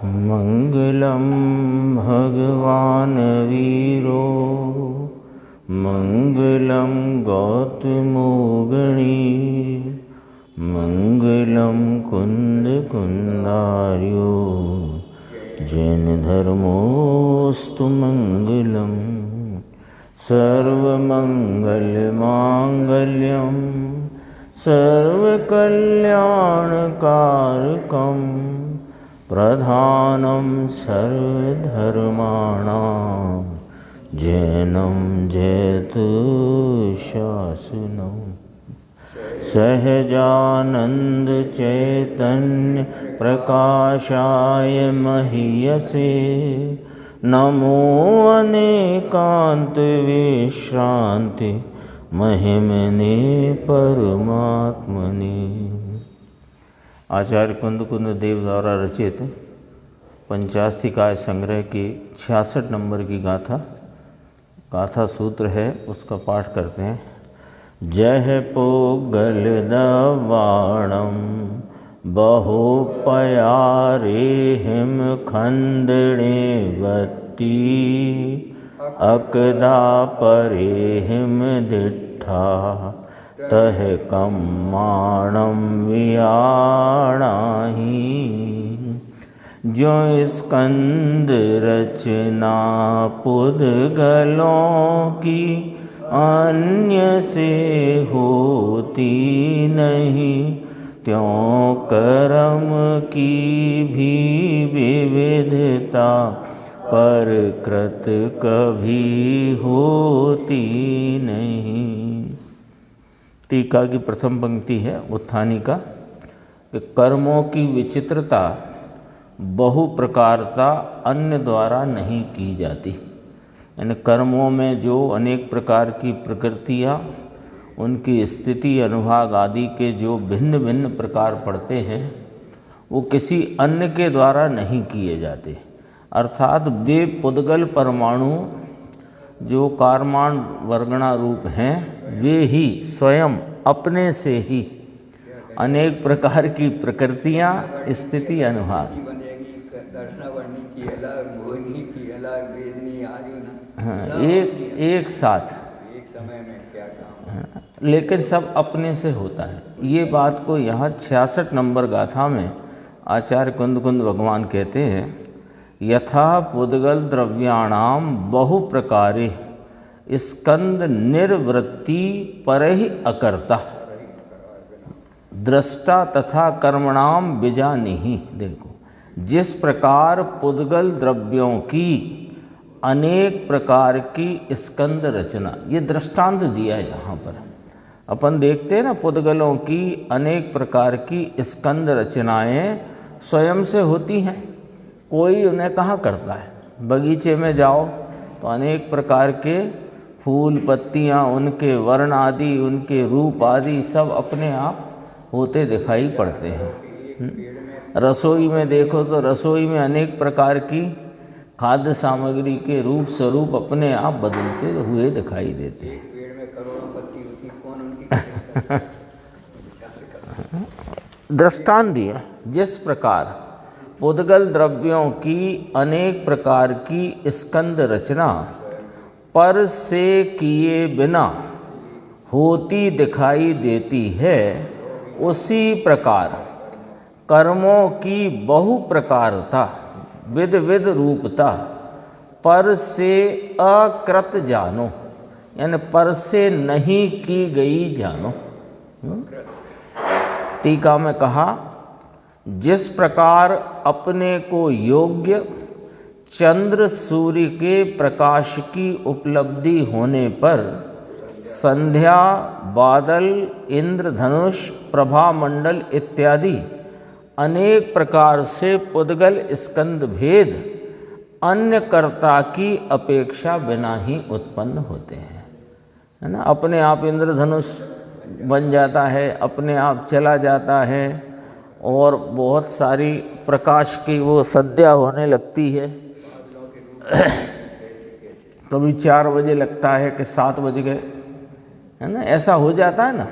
मंगलम भगवान वीरो मंगलम गौतमो गणी मंगलम कुंद कुंदार्यो जैन धर्मोस्तु मंगलम सर्वमंगल मांगल्यम सर्वकल्याणकारकं प्रधानं सर्वधर्माणां जैनं जयतु शासनं सहजानंद चैतन्य प्रकाशाय महीयसे नमो अनेकांत विश्रांति महिमने परमात्मने। आचार्य कुंद देव द्वारा रचित पंचास्तिकाय संग्रह की 66 नंबर की गाथा सूत्र है, उसका पाठ करते हैं। जह पोगल दवाणम बहुपयारे हिम खंदणे वत्ती अकदा परे हिम दिट्ठा तह कम्माणम वियाणाही जो स्कंद रचना पुद्गलों की अन्य से होती नहीं, त्यों कर्म की भी विविधता पर कृत कभी होती नहीं। टीका की प्रथम पंक्ति है उत्थानी का कि कर्मों की विचित्रता बहु प्रकारता अन्य द्वारा नहीं की जाती। यानी कर्मों में जो अनेक प्रकार की प्रकृतियाँ, उनकी स्थिति अनुभाग आदि के जो भिन्न भिन्न प्रकार पड़ते हैं, वो किसी अन्य के द्वारा नहीं किए जाते। अर्थात वे पुद्गल परमाणु जो कारमान वर्गणा रूप हैं, वे ही स्वयं अपने से ही अनेक प्रकार की प्रकृतियाँ, स्थिति अनुभाग एक साथ एक समय में क्या काम, लेकिन सब अपने से होता है। ये बात को यहाँ 66 नंबर गाथा में आचार्य कुंद भगवान कहते हैं, यथा पुद्गल द्रव्याणाम बहु प्रकारे स्कंद निर्वृत्ति परहि अकर्ता दृष्टा तथा कर्मणाम बीजानिहि। देखो, जिस प्रकार पुद्गल द्रव्यों की अनेक प्रकार की स्कंद रचना, ये दृष्टांत दिया है यहाँ पर। अपन देखते हैं ना, पुद्गलों की अनेक प्रकार की स्कंद रचनाएं स्वयं से होती हैं, कोई उन्हें कहाँ करता है। बगीचे में जाओ तो अनेक प्रकार के फूल पत्तियाँ, उनके वर्ण आदि, उनके रूप आदि सब अपने आप होते दिखाई पड़ते हैं। रसोई में देखो तो रसोई में अनेक प्रकार की खाद्य सामग्री के रूप स्वरूप अपने आप बदलते हुए दिखाई देते हैं। पेड़ में करोड़ों पत्ती होती, कौन उनकी दृष्टांत दिया। जिस प्रकार पुद्गल द्रव्यों की अनेक प्रकार की स्कंद रचना पर से किए बिना होती दिखाई देती है, उसी प्रकार कर्मों की बहु प्रकारता, विध विध रूपता पर से अकृत जानो, यानी पर से नहीं की गई जानो। टीका में कहा, जिस प्रकार अपने को योग्य चंद्र सूर्य के प्रकाश की उपलब्धि होने पर संध्या, बादल, इंद्रधनुष, प्रभा मंडल इत्यादि अनेक प्रकार से पुद्गल स्कंद भेद अन्य कर्ता की अपेक्षा बिना ही उत्पन्न होते हैं, है ना। अपने आप इंद्रधनुष बन जाता है, अपने आप चला जाता है, और बहुत सारी प्रकाश की वो संध्या होने लगती है। कभी 4 बजे लगता है कि 7 बज गए, है ना, ऐसा हो जाता है ना।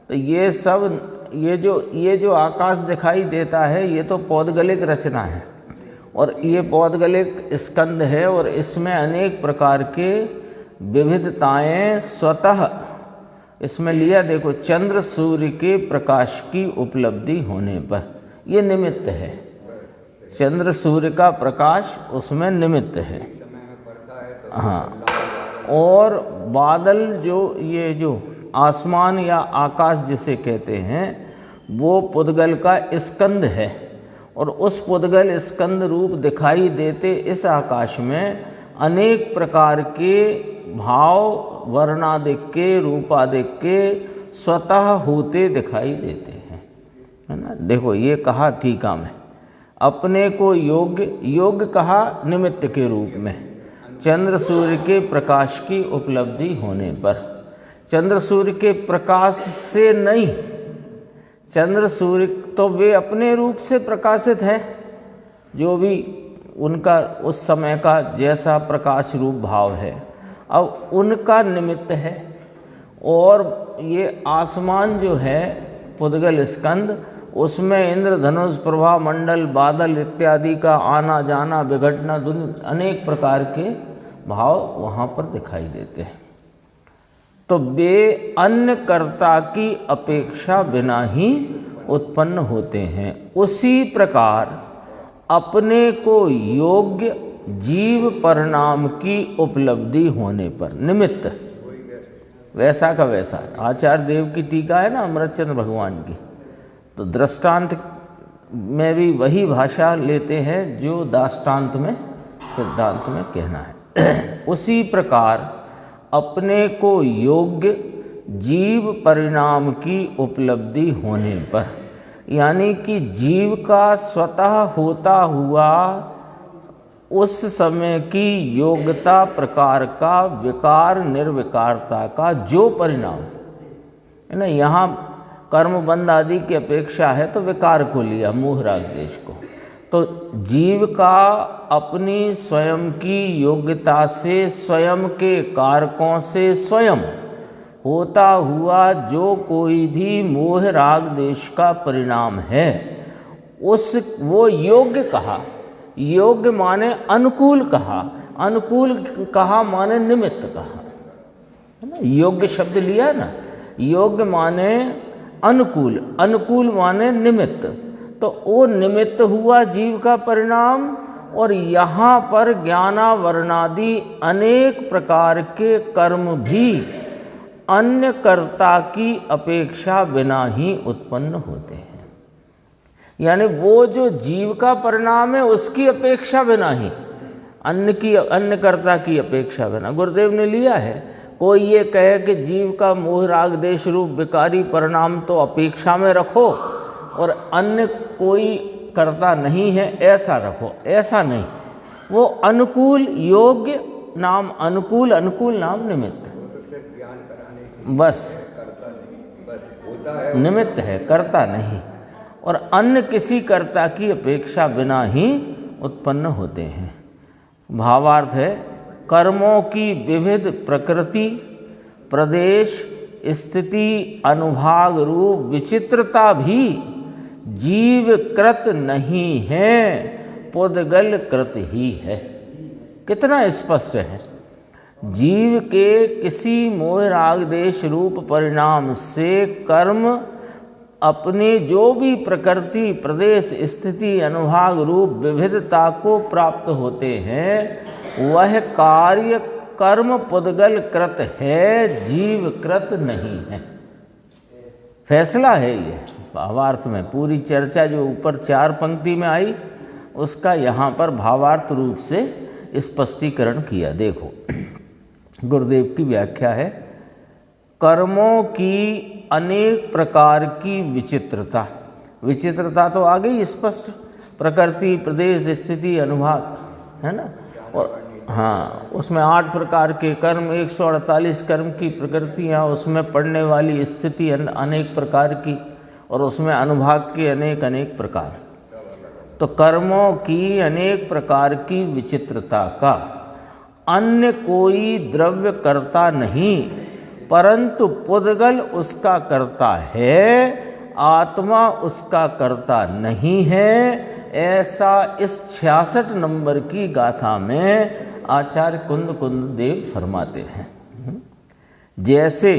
तो ये सब ये जो आकाश दिखाई देता है, ये तो पौद्गलिक रचना है। और ये पौद्गल एक स्कंद है और इसमें अनेक प्रकार के विविधताएं स्वतः इसमें लिया। देखो, चंद्र सूर्य के प्रकाश की उपलब्धि होने पर ये निमित्त है, चंद्र सूर्य का प्रकाश उसमें निमित्त है। हाँ, और बादल ये जो आसमान या आकाश जिसे कहते हैं वो पुद्गल का स्कंद है, और उस पुद्गल स्कंद रूप दिखाई देते इस आकाश में अनेक प्रकार के भाव वर्णादिक के रूपादिक के स्वतः होते दिखाई देते हैं, है ना। देखो, ये कहा टीका में, अपने को योग्य कहा निमित्त के रूप में, चंद्र सूर्य के प्रकाश की उपलब्धि होने पर। चंद्र सूर्य के प्रकाश से नहीं, चंद्र सूर्य तो वे अपने रूप से प्रकाशित है, जो भी उनका उस समय का जैसा प्रकाश रूप भाव है, अब उनका निमित्त है। और ये आसमान जो है पुद्गल स्कंद, उसमें इंद्रधनुष, प्रभा मंडल, बादल इत्यादि का आना जाना, विघटना, अनेक प्रकार के भाव वहाँ पर दिखाई देते हैं। तो वे अन्य कर्ता की अपेक्षा बिना ही उत्पन्न होते हैं। उसी प्रकार अपने को योग्य जीव परिणाम की उपलब्धि होने पर निमित्त, वैसा का वैसा। आचार्य देव की टीका है ना अमृतचंद्र भगवान की, तो दृष्टांत में भी वही भाषा लेते हैं जो दाष्टान्त में सिद्धांत में कहना है। उसी प्रकार अपने को योग्य जीव परिणाम की उपलब्धि होने पर, यानी कि जीव का स्वतः होता हुआ उस समय की योग्यता प्रकार का विकार निर्विकारता का जो परिणाम है ना, यहाँ कर्मबंध आदि की अपेक्षा है तो विकार को लिया, मोह राग देश को। तो जीव का अपनी स्वयं की योग्यता से, स्वयं के कारकों से स्वयं होता हुआ जो कोई भी मोह राग देश का परिणाम है, वो योग्य कहा। योग्य माने अनुकूल कहा, अनुकूल कहा माने निमित्त कहा, है ना। योग्य शब्द लिया ना, योग्य माने अनुकूल, अनुकूल माने निमित्त। तो वो निमित्त हुआ जीव का परिणाम, और यहाँ पर ज्ञानावरणादि अनेक प्रकार के कर्म भी अन्य कर्ता की अपेक्षा बिना ही उत्पन्न होते हैं। यानी वो जो जीव का परिणाम है उसकी अपेक्षा बिना ही, अन्य कर्ता की अपेक्षा बिना। गुरुदेव ने लिया है, कोई ये कहे कि जीव का मोह राग देश रूप विकारी परिणाम तो अपेक्षा में रखो और अन्य कोई कर्ता नहीं है ऐसा रखो, ऐसा नहीं। वो अनुकूल योग्य नाम अनुकूल, अनुकूल नाम निमित्त, बस निमित्त है, कर्ता नहीं। और अन्य किसी कर्ता की अपेक्षा बिना ही उत्पन्न होते हैं। भावार्थ है, कर्मों की विविध प्रकृति, प्रदेश, स्थिति, अनुभाग रूप विचित्रता भी जीवकृत नहीं है, पुद्गल कृत ही है। कितना स्पष्ट है। जीव के किसी मोह राग देश रूप परिणाम से कर्म अपने जो भी प्रकृति, प्रदेश, स्थिति, अनुभाग रूप विविधता को प्राप्त होते हैं, वह कार्य कर्म पुद्गल कृत है, जीव कृत नहीं है। फैसला है ये भावार्थ में। पूरी चर्चा जो ऊपर 4 पंक्ति में आई उसका यहाँ पर भावार्थ रूप से स्पष्टीकरण किया। देखो, गुरुदेव की व्याख्या है, कर्मों की अनेक प्रकार की विचित्रता। विचित्रता तो आ गई स्पष्ट, प्रकृति, प्रदेश, स्थिति, अनुभाग, है ना। और हाँ, उसमें 8 प्रकार के कर्म, 148 कर्म की प्रकृतियाँ, उसमें पड़ने वाली स्थिति अनेक प्रकार की, और उसमें अनुभाग के अनेक प्रकार। तो कर्मों की अनेक प्रकार की विचित्रता का अन्य कोई द्रव्य कर्ता नहीं, परंतु पुद्गल उसका कर्ता है, आत्मा उसका कर्ता नहीं है। ऐसा इस 66 नंबर की गाथा में आचार्य कुंद देव फरमाते हैं। जैसे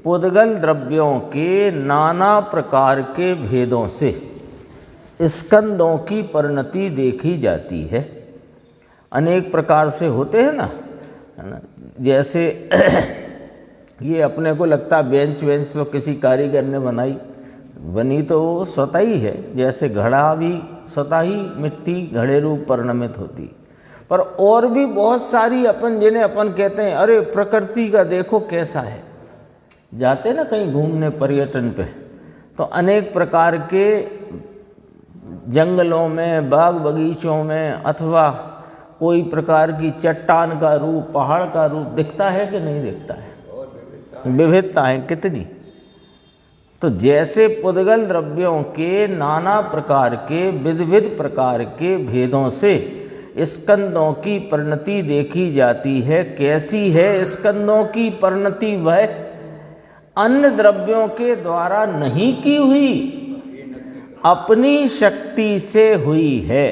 पुद्गल द्रव्यों के नाना प्रकार के भेदों से स्कंदों की परिणति देखी जाती है। अनेक प्रकार से होते हैं ना, है ना। जैसे ये अपने को लगता बेंच तो किसी कारीगर ने बनी तो वो स्वतः ही है। जैसे घड़ा भी स्वतः ही मिट्टी घड़े रूप परिणमित होती, पर और भी बहुत सारी जिन्हें अपन कहते हैं अरे प्रकृति का देखो कैसा है। जाते ना कहीं घूमने पर्यटन पे, तो अनेक प्रकार के जंगलों में, बाग बगीचों में, अथवा कोई प्रकार की चट्टान का रूप, पहाड़ का रूप दिखता है कि नहीं दिखता है? विविधता है कितनी। तो जैसे पुद्गल द्रव्यों के नाना प्रकार के विविध प्रकार के भेदों से स्कंदों की परिणति देखी जाती है। कैसी है स्कंदों की परिणति? वह अन्य द्रव्यों के द्वारा नहीं की हुई, अपनी शक्ति से हुई है।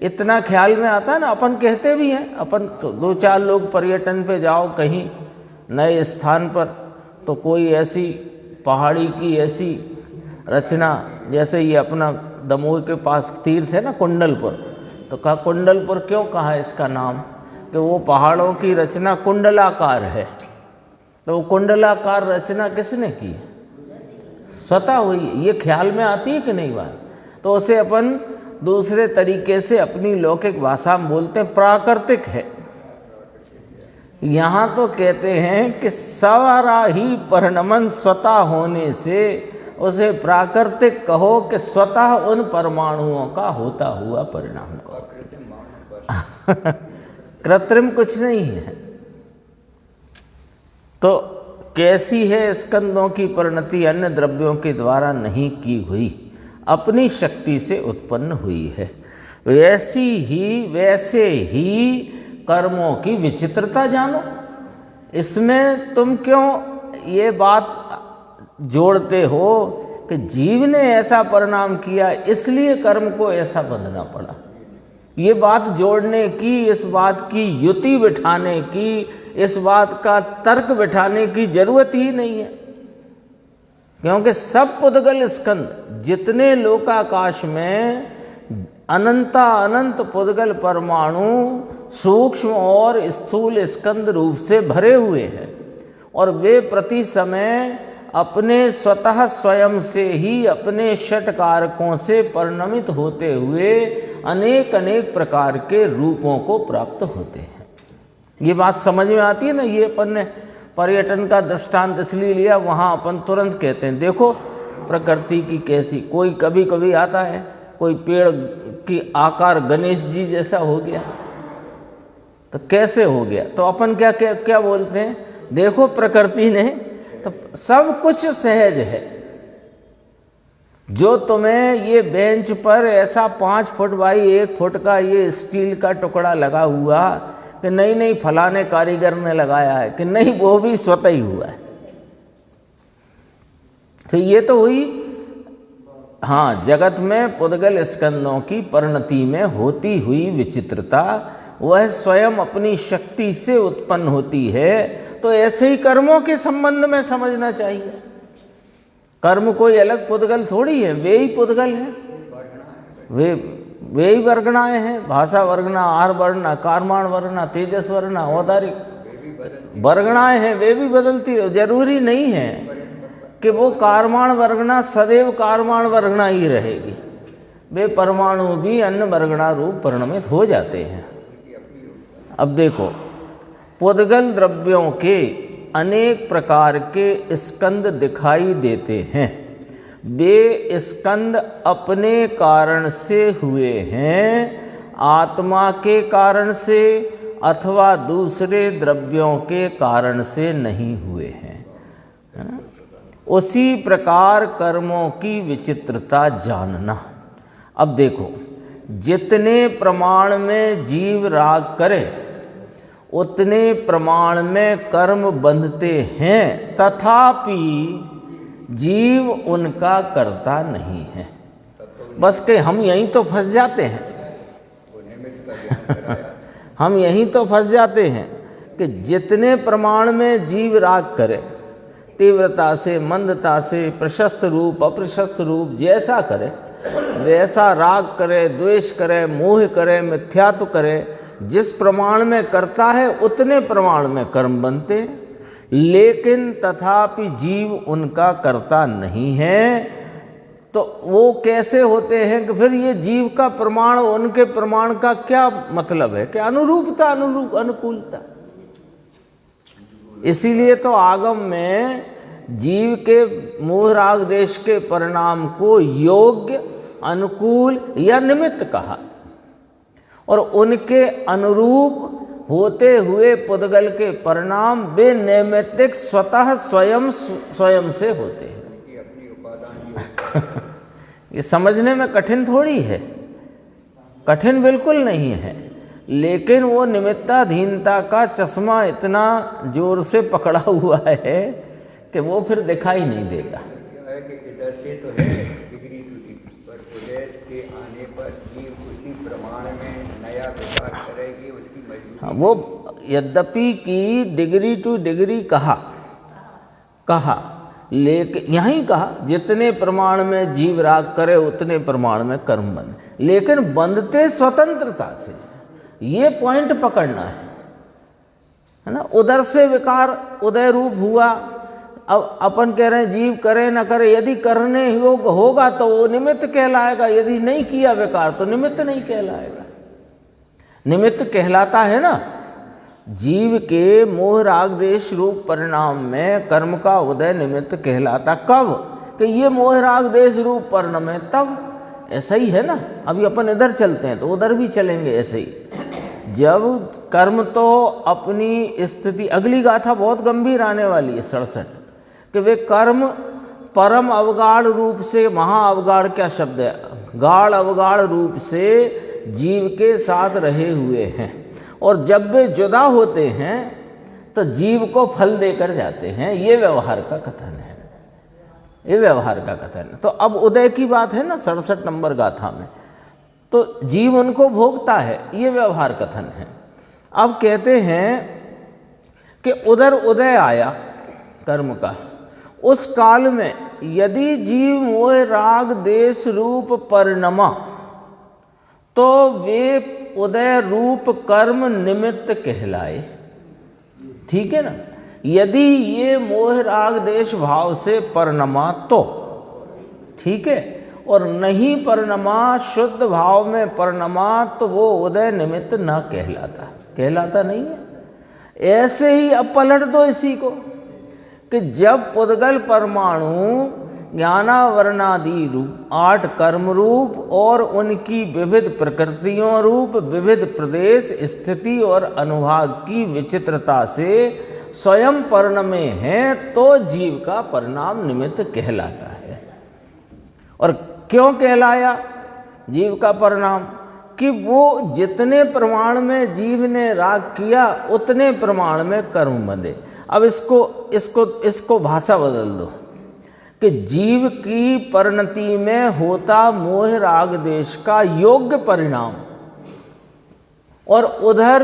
इतना ख्याल में आता है ना। अपन कहते भी हैं, अपन तो 2-4 लोग पर्यटन पे जाओ कहीं नए स्थान पर, तो कोई ऐसी पहाड़ी की ऐसी रचना, जैसे ये अपना दमोह के पास तीर्थ है ना कुंडलपुर, तो कहा कुंडलपुर क्यों कहा इसका नाम? कि वो पहाड़ों की रचना कुंडलाकार है। तो वो कुंडलाकार रचना किसने की? स्वतः हुई। ये ख्याल में आती है कि नहीं बात? तो उसे अपन दूसरे तरीके से अपनी लौकिक भाषा में बोलते हैं प्राकृतिक है। यहाँ तो कहते हैं कि सवारा ही परिणमन स्वतः होने से उसे प्राकृतिक कहो कि स्वतः उन परमाणुओं का होता हुआ परिणाम कहो। कृत्रिम कुछ नहीं है। तो कैसी है स्कंदों की परिणति? अन्य द्रव्यों के द्वारा नहीं की हुई, अपनी शक्ति से उत्पन्न हुई है। वैसे ही कर्मों की विचित्रता जानो। इसमें तुम क्यों ये बात जोड़ते हो कि जीव ने ऐसा परिणाम किया इसलिए कर्म को ऐसा बंधना पड़ा? ये बात जोड़ने की, इस बात की युति बिठाने की, इस बात का तर्क बिठाने की जरूरत ही नहीं है। क्योंकि सब पुद्गल स्कंद जितने लोकाकाश में अनंत पुद्गल परमाणु सूक्ष्म और स्थूल स्कंद रूप से भरे हुए हैं, और वे प्रति समय अपने स्वतः स्वयं से ही अपने षट कारकों से परिणमित होते हुए अनेक प्रकार के रूपों को प्राप्त होते हैं। ये बात समझ में आती है ना। ये अपन ने पर्यटन का दृष्टांत इसलिए लिया, वहाँ अपन तुरंत कहते हैं देखो प्रकृति की कैसी। कोई कभी कभी आता है, कोई पेड़ की आकार गणेश जी जैसा हो गया, तो कैसे हो गया? तो अपन क्या बोलते हैं? देखो प्रकृति ने, तो सब कुछ सहज है। जो तुम्हें ये बेंच पर ऐसा 5 फुट बाई 1 फुट का ये स्टील का टुकड़ा लगा हुआ कि नहीं फलाने कारीगर ने लगाया है, कि नहीं वो भी स्वतः ही हुआ है। तो ये तो हुई हाँ जगत में पुद्गल स्कंदों की परिणति में होती हुई विचित्रता, वह स्वयं अपनी शक्ति से उत्पन्न होती है। तो ऐसे ही कर्मों के संबंध में समझना चाहिए। कर्म कोई अलग पुद्गल थोड़ी है, वे ही पुद्गल हैं, वे ही वर्गणाएं हैं। भाषा वर्गना, आहार वर्गना, कर्माण वर्गना, तेजस वर्गना, औदारिक वर्गणाएं हैं, वे भी बदलती है। जरूरी नहीं है कि वो कर्माण वर्गना सदैव कर्माण वर्गना ही रहेगी। वे परमाणु भी अन्य वर्गना रूप परिणमित हो जाते हैं। अब देखो, पुद्गल द्रव्यों के अनेक प्रकार के स्कंद दिखाई देते हैं। वे स्कंद अपने कारण से हुए हैं, आत्मा के कारण से अथवा दूसरे द्रव्यों के कारण से नहीं हुए हैं। उसी प्रकार कर्मों की विचित्रता जानना। अब देखो, जितने प्रमाण में जीव राग करे उतने प्रमाण में कर्म बंधते हैं, तथापि जीव उनका कर्ता नहीं है। बस के हम यहीं तो फंस जाते हैं, हम यहीं तो फंस जाते हैं कि जितने प्रमाण में जीव राग करे, तीव्रता से, मंदता से, प्रशस्त रूप, अप्रशस्त रूप, जैसा करे वैसा राग करे, द्वेष करे, मोह करे, मिथ्यात्व करे, जिस प्रमाण में करता है उतने प्रमाण में कर्म बनते हैं। लेकिन तथापि जीव उनका करता नहीं है, तो वो कैसे होते हैं कि फिर ये जीव का प्रमाण, उनके प्रमाण का क्या मतलब है कि अनुरूपता, अनुकूलता। इसीलिए तो आगम में जीव के मोह राग देश के परिणाम को योग्य, अनुकूल या निमित्त कहा, और उनके अनुरूप होते हुए पुद्गल के परिणाम वे नैमित्तिक स्वतः स्वयं से होते हैं। ये समझने में कठिन थोड़ी है, कठिन बिल्कुल नहीं है, लेकिन वो निमित्ताधीनता का चश्मा इतना जोर से पकड़ा हुआ है कि वो फिर दिखाई नहीं देगा। इधर से तो है डिग्री टू डिग्री, पर उदय के आने पर जीव उसी प्रमाण में नया विचार करेगी, उसकी मजबूरी। हाँ, वो यद्यपि की डिग्री टू डिग्री कहा, लेकिन यहीं कहा जितने प्रमाण में जीव राग करे उतने प्रमाण में कर्म बंधे, लेकिन बंधते स्वतंत्रता से। ये पॉइंट पकड़ना है ना। उधर से विकार उदय रूप हुआ, अब अपन कह रहे हैं जीव करे न करे, यदि करने योग्य होगा तो वो निमित्त कहलाएगा, यदि नहीं किया विकार तो निमित्त नहीं कहलाएगा। निमित्त कहलाता है ना। जीव के मोह राग देश रूप परिणाम में कर्म का उदय निमित्त कहलाता। कब? कि ये मोह राग देश रूप परिणाम है, तब। ऐसा ही है ना। अभी अपन इधर चलते हैं तो उधर भी चलेंगे ऐसे ही। जब कर्म तो अपनी स्थिति, अगली गाथा बहुत गंभीर आने वाली है 67, कि वे कर्म परम अवगाढ़ रूप से, महा अवगाढ़ क्या शब्द है, गाढ़ अवगाढ़ रूप से जीव के साथ रहे हुए हैं, और जब वे जुदा होते हैं तो जीव को फल देकर जाते हैं। ये व्यवहार का कथन है, ये व्यवहार का कथन है। तो अब उदय की बात है ना 67 नंबर गाथा में, तो जीव उनको भोगता है, ये व्यवहार कथन है। अब कहते हैं कि उधर उदय आया कर्म का, उस काल में यदि जीव मोह राग देश रूप परिणमा, तो वे उदय रूप कर्म निमित्त कहलाए। ठीक है ना। यदि ये मोह राग देश भाव से परिणमा तो ठीक है, और नहीं परिणमा, शुद्ध भाव में परिणमा, तो वो उदय निमित्त न कहलाता, कहलाता नहीं है। ऐसे ही अब पलट दो इसी को, कि जब पुद्गल परमाणु ज्ञानावरणादि रूप 8 कर्म रूप और उनकी विविध प्रकृतियों रूप विविध प्रदेश, स्थिति और अनुभाग की विचित्रता से स्वयं परिणमे हैं, तो जीव का परिणाम निमित्त कहलाता है। और क्यों कहलाया जीव का परिणाम? कि वो जितने प्रमाण में जीव ने राग किया उतने प्रमाण में कर्म बंधे। अब इसको भाषा बदल दो कि जीव की परिणति में होता मोह राग देश का योग्य परिणाम, और उधर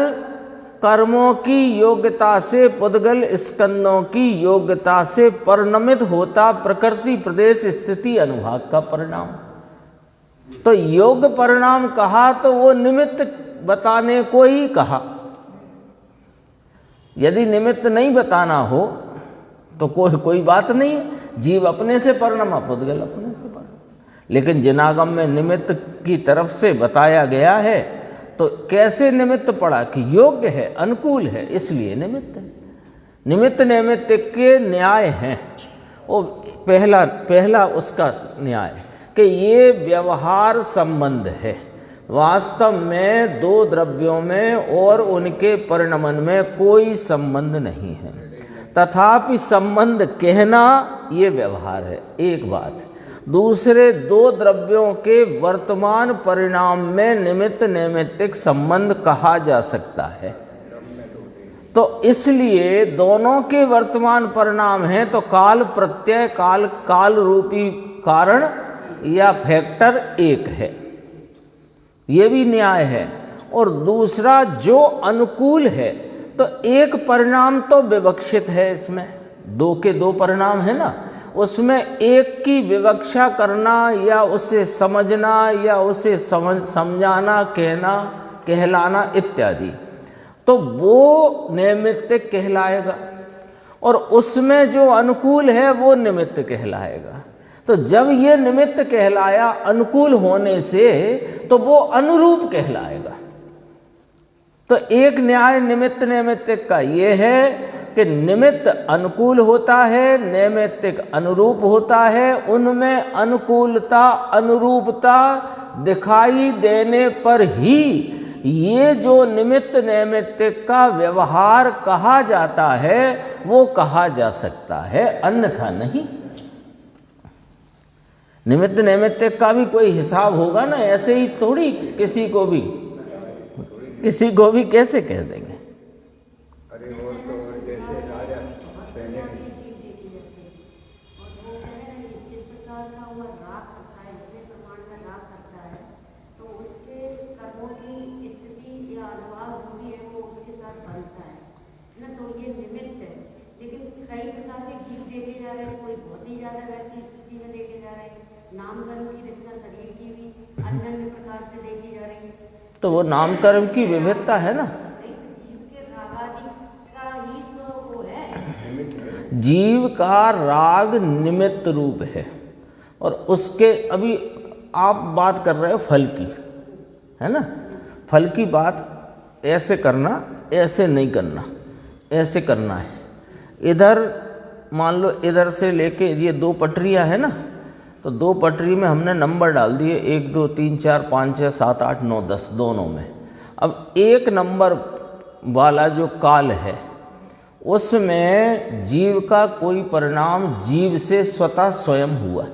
कर्मों की योग्यता से, पुद्गल स्कंदों की योग्यता से परिणमित होता प्रकृति, प्रदेश, स्थिति, अनुभाग का परिणाम। तो योग्य परिणाम कहा तो वो निमित्त बताने को ही कहा। यदि निमित्त नहीं बताना हो तो कोई बात नहीं, जीव अपने से परिणमा, पुद्गल अपने से परिणमा। लेकिन जिनागम में निमित्त की तरफ से बताया गया है, तो कैसे निमित्त पड़ा कि योग्य है, अनुकूल है, इसलिए निमित्त है। निमित्त नैमित्त के न्याय हैं। वो पहला उसका न्याय कि ये व्यवहार संबंध है। वास्तव में दो द्रव्यों में और उनके परिणमन में कोई संबंध नहीं है, तथापि संबंध कहना ये व्यवहार है, एक बात। दूसरे, दो द्रव्यों के वर्तमान परिणाम में निमित्त नैमित्तिक संबंध कहा जा सकता है। तो इसलिए दोनों के वर्तमान परिणाम हैं, तो काल प्रत्यय, काल रूपी कारण या फैक्टर 1 है, ये भी न्याय है। और दूसरा जो अनुकूल है तो एक परिणाम तो विवक्षित है, इसमें 2 के 2 परिणाम है ना, उसमें एक की विवक्षा करना या उसे समझना या उसे समझाना, कहना, कहलाना इत्यादि, तो वो नैमित्तिक कहलाएगा। और उसमें जो अनुकूल है वो निमित्त कहलाएगा। तो जब ये निमित्त कहलाया अनुकूल होने से, तो वो अनुरूप कहलाएगा। तो एक न्याय निमित्त नैमित्तिक का ये है कि निमित्त अनुकूल होता है, नैमित्तिक अनुरूप होता है। उनमें अनुकूलता अनुरूपता दिखाई देने पर ही ये जो निमित्त नैमित्तिक का व्यवहार कहा जाता है वो कहा जा सकता है, अन्यथा नहीं। निमित्त नैमित्तिक का भी कोई हिसाब होगा ना, ऐसे ही थोड़ी किसी को भी कैसे कह देंगे। अरे और तो और जैसे राजा पहले जिस प्रकार का हुआ राग करता है, जिस प्रमाण का राग करता है, तो उसके कर्मों की स्थिति या अनुभाग जो भी है वो उसके साथ बनता है ना, तो ये निमित्त है। लेकिन कई प्रकार के गीत देखे जा रहे हैं, कोई बहुत ही ज्यादा वैसी स्थिति में देखे जा रहे हैं, नामकरण की रचना शरीर की भी अन्य अन्य प्रकार से देखी जा रही है। तो वो नामकर्म की विविधता है ना, जीव के रागादि का ही तो वो है। जीव का राग निमित्त रूप है। और उसके अभी आप बात कर रहे हो फल की, है ना, फल की बात ऐसे करना, ऐसे नहीं करना, ऐसे करना है। इधर मान लो इधर से लेके ये 2 पटरियां है ना, तो 2 पटरी में हमने नंबर डाल दिए 1 2 3 4 5 6 7 8 9 10 दोनों में। अब 1 नंबर वाला जो काल है उसमें जीव का कोई परिणाम जीव से स्वतः स्वयं हुआ,